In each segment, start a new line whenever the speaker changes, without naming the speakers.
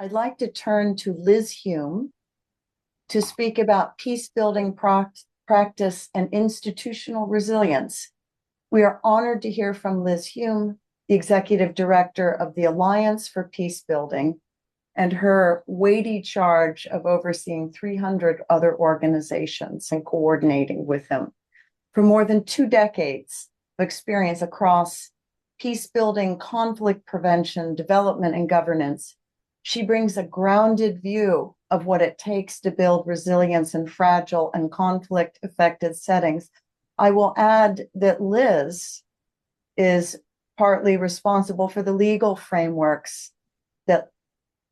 I'd like to turn to Liz Hume to speak about peace-building practice and institutional resilience. We are honored to hear from Liz Hume, the Executive Director of the Alliance for Peacebuilding, and her weighty charge of overseeing 300 other organizations and coordinating with them. For more than 2 decades of experience across peace-building, conflict prevention, development, and governance, she brings a grounded view of what it takes to build resilience in fragile and conflict-affected settings. I will add that Liz is partly responsible for the legal frameworks that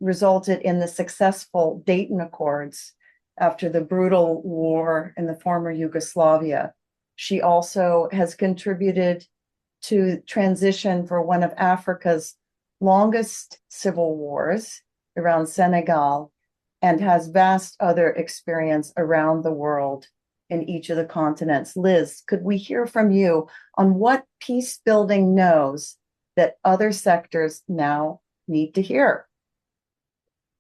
resulted in the successful Dayton Accords after the brutal war in the former Yugoslavia. She also has contributed to transition for one of Africa's longest civil wars around Senegal, and has vast other experience around the world in each of the continents. Liz, could we hear from you on what peace building knows that other sectors now need to hear?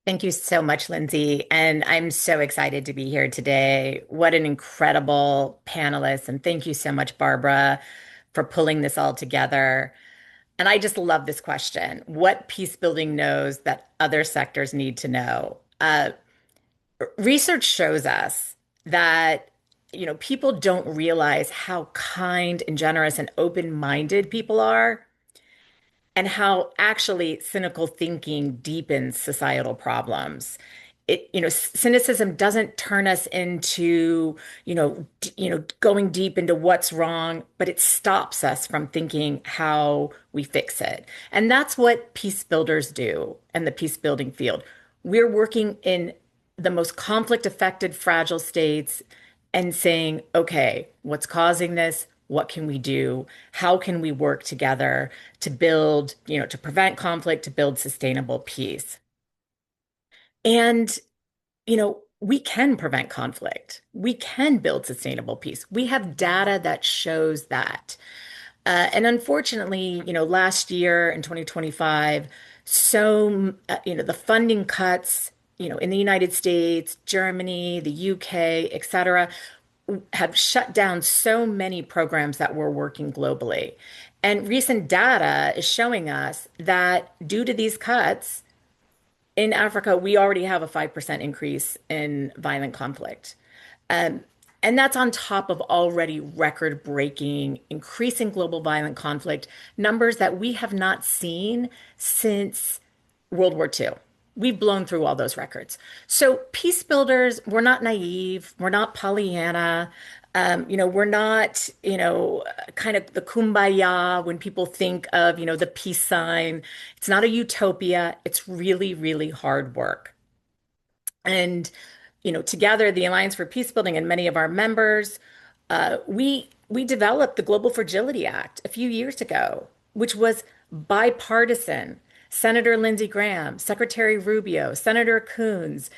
Thank you so much, Lindsay. And I'm so excited to be here today. What an incredible panelist. And thank you so much, Barbara, for pulling this all together. And I just love this question. What peace building knows that other sectors need to know? Research shows us that, people don't realize how kind and generous and open-minded people are, and how actually cynical thinking deepens societal problems. Cynicism doesn't turn us into, going deep into what's wrong, but it stops us from thinking how we fix it. And that's what peace builders do in the peace building field. We're working in the most conflict affected, fragile states and saying, okay, what's causing this? What can we do? How can we work together to build, to prevent conflict, to build sustainable peace? And, we can prevent conflict. We can build sustainable peace. We have data that shows that. And unfortunately, last year in 2025, the funding cuts, in the United States, Germany, the UK, et cetera, have shut down so many programs that were working globally. And recent data is showing us that due to these cuts in Africa, we already have a 5% increase in violent conflict. Um, and that's on top of already record breaking, increasing global violent conflict numbers that we have not seen since World War II. We've blown through all those records. So, peace builders, we're not naive. We're not Pollyanna. We're not, kind of the kumbaya when people think of, the peace sign. It's not a utopia. It's really, really hard work. And, together, the Alliance for Peacebuilding and many of our members, we developed the Global Fragility Act a few years ago, which was bipartisan. Senator Lindsey Graham, Secretary Rubio, Senator Coons,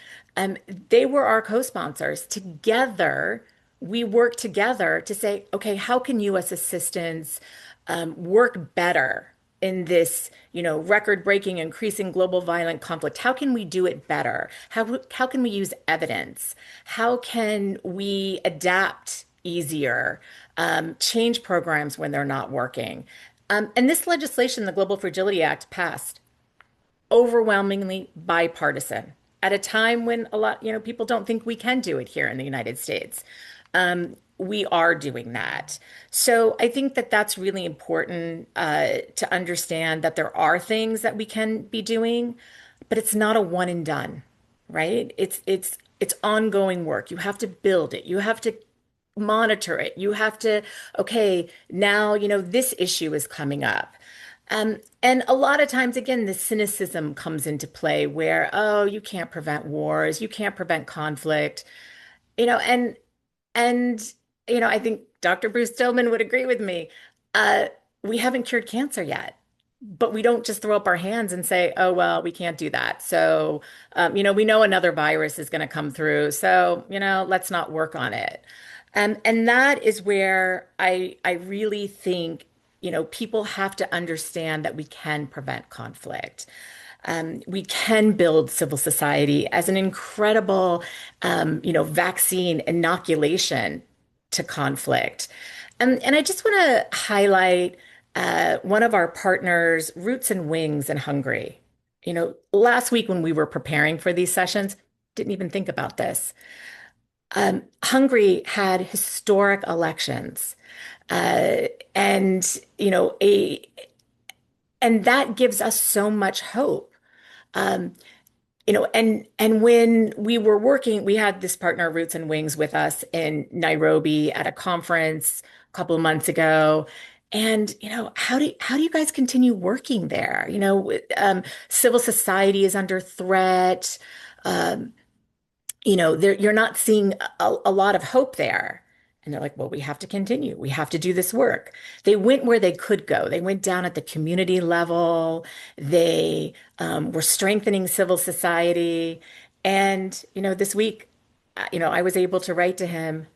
they were our co-sponsors. Together, we worked together to say, okay, how can U.S. assistance work better in this, record-breaking, increasing global violent conflict? How can we do it better? How can we use evidence? How can we adapt easier, change programs when they're not working? And this legislation, the Global Fragility Act, passed overwhelmingly bipartisan at a time when a lot, people don't think we can do it here in the United States. We are doing that. So I think that that's really important to understand that there are things that we can be doing, but it's not a one and done, right? It's ongoing work. You have to build it. You have to monitor it. You have to, okay, now, this issue is coming up. And a lot of times, again, the cynicism comes into play where, oh, you can't prevent wars, you can't prevent conflict, you know, and and I think Dr. Bruce Stillman would agree with me. Uh, we haven't cured cancer yet, but we don't just throw up our hands and say, oh, well, we can't do that. So, we know another virus is going to come through, so let's not work on it. And that is where I really think, people have to understand that we can prevent conflict. We can build civil society as an incredible, vaccine inoculation to conflict. And I just want to highlight one of our partners, Roots and Wings in Hungary. Last week when we were preparing for these sessions, didn't even think about this. Hungary had historic elections, uh, and and that gives us so much hope. Um, and when we were working, we had this partner, Roots and Wings, with us in Nairobi at a conference a couple of months ago. And how do you guys continue working there? Civil society is under threat. Um, you're not seeing a lot of hope there. And they're like, well, we have to continue. We have to do this work. They went where they could go. They went down at the community level. They were strengthening civil society. And, this week, I was able to write to him,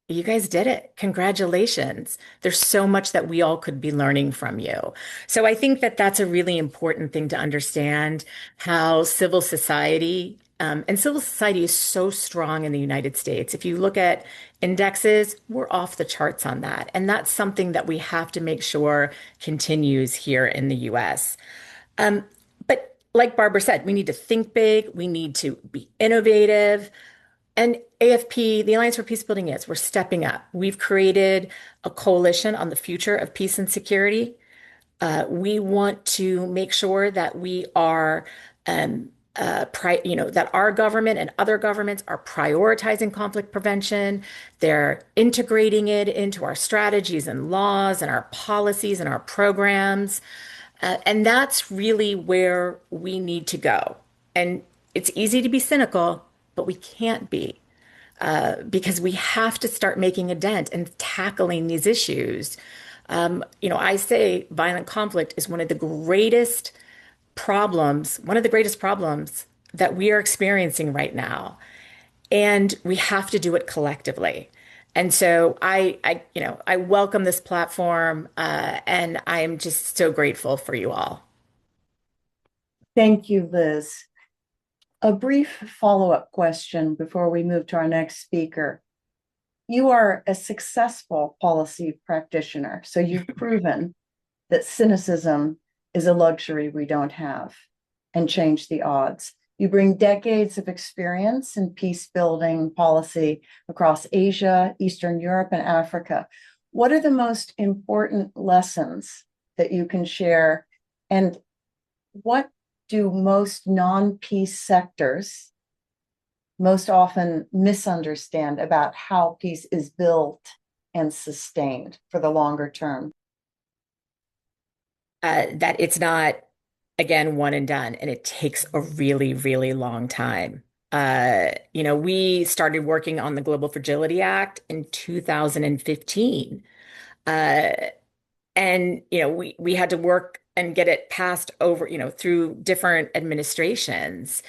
you guys did it. Congratulations. There's so much that we all could be learning from you. So I think that that's a really important thing to understand how civil society, and civil society is so strong in the United States. If you look at indexes, we're off the charts on that. And that's something that we have to make sure continues here in the US. Um, but like Barbara said, we need to think big, we need to be innovative. And AFP, the Alliance for Peacebuilding is, we're stepping up. We've created a coalition on the future of peace and security. We want to make sure that we are, that our government and other governments are prioritizing conflict prevention. They're integrating it into our strategies and laws and our policies and our programs. And that's really where we need to go. And it's easy to be cynical, but we can't be because we have to start making a dent and tackling these issues. I say violent conflict is one of the greatest problems that we are experiencing right now. And we have to do it collectively. And so I welcome this platform, and I am just so grateful for you all.
Thank you, Liz. A brief follow-up question before we move to our next speaker. You are a successful policy practitioner, so you've proven that cynicism is a luxury we don't have and change the odds. You bring decades of experience in peace building policy across Asia, Eastern Europe, and Africa. What are the most important lessons that you can share? And what do most non-peace sectors most often misunderstand about how peace is built and sustained for the longer term?
That it's not, again, one and done, and it takes a really, really long time. We started working on the Global Fragility Act in 2015. Uh, and, we had to work and get it passed over, through different administrations.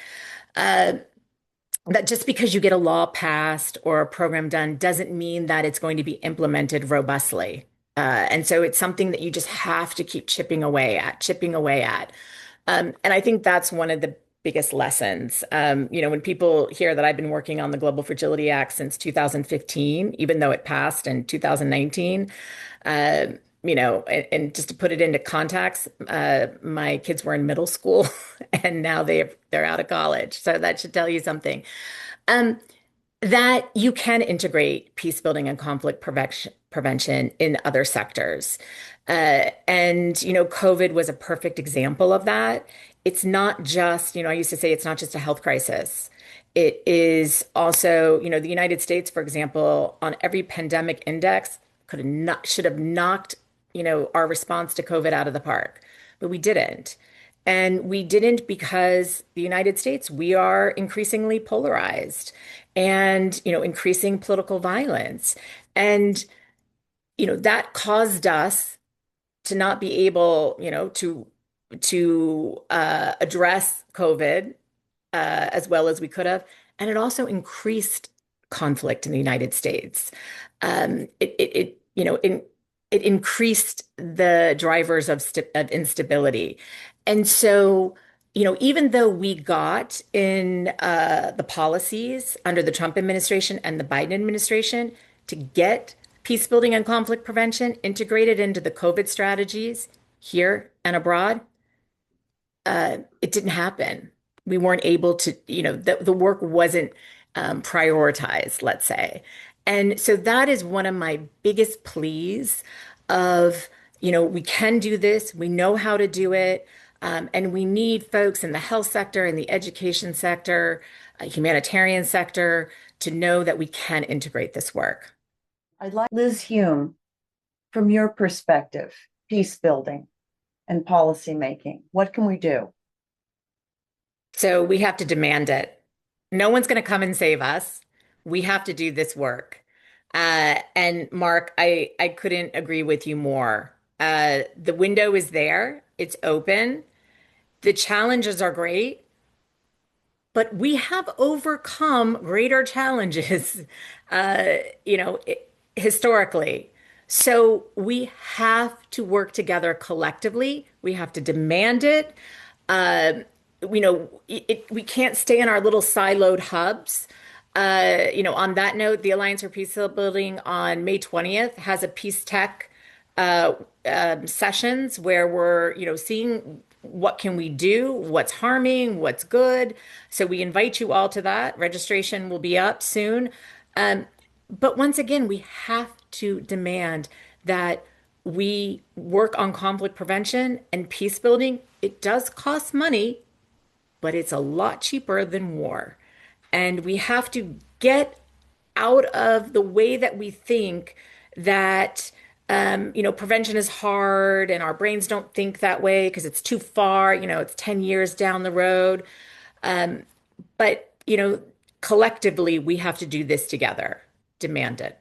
Uh, that just because you get a law passed or a program done doesn't mean that it's going to be implemented robustly. And so it's something that you just have to keep chipping away at. And I think that's one of the biggest lessons. When people hear that I've been working on the Global Fragility Act since 2015, even though it passed in 2019, uh, and just to put it into context, my kids were in middle school and now they're out of college. So that should tell you something. Um, that you can integrate peace building and conflict prevention in other sectors. And COVID was a perfect example of that. It's not just, I used to say it's not just a health crisis. It is also, the United States, for example, on every pandemic index should have knocked, our response to COVID out of the park, but we didn't. And we didn't because the United States, we are increasingly polarized and, increasing political violence. And, that caused us to not be able, to address COVID as well as we could have. And it also increased conflict in the United States. It increased the drivers of instability. And so even though we got in the policies under the Trump administration and the Biden administration to get peace building and conflict prevention integrated into the COVID strategies here and abroad, it didn't happen. We weren't able to, the work wasn't prioritized, let's say. And so that is one of my biggest pleas of, we can do this, we know how to do it, and we need folks in the health sector, in the education sector, humanitarian sector to know that we can integrate this work.
I'd like Liz Hume, from your perspective, peace building and policy making. What can we do?
So we have to demand it. No one's going to come and save us. We have to do this work. And Mark, I couldn't agree with you more. The window is there. It's open. The challenges are great, but we have overcome greater challenges, uh, you know, i- historically. So we have to work together collectively. We have to demand it. Uh, we can't stay in our little siloed hubs. On that note, the Alliance for Peace Building on May 20th has a peace tech uh, sessions where we're, seeing what can we do, what's harming, what's good. So we invite you all to that. Registration will be up soon. Um, but once again, we have to demand that we work on conflict prevention and peace building. It does cost money, but it's a lot cheaper than war. And we have to get out of the way that we think that prevention is hard and our brains don't think that way because it's too far, it's 10 years down the road. But collectively, we have to do this together. Demand it.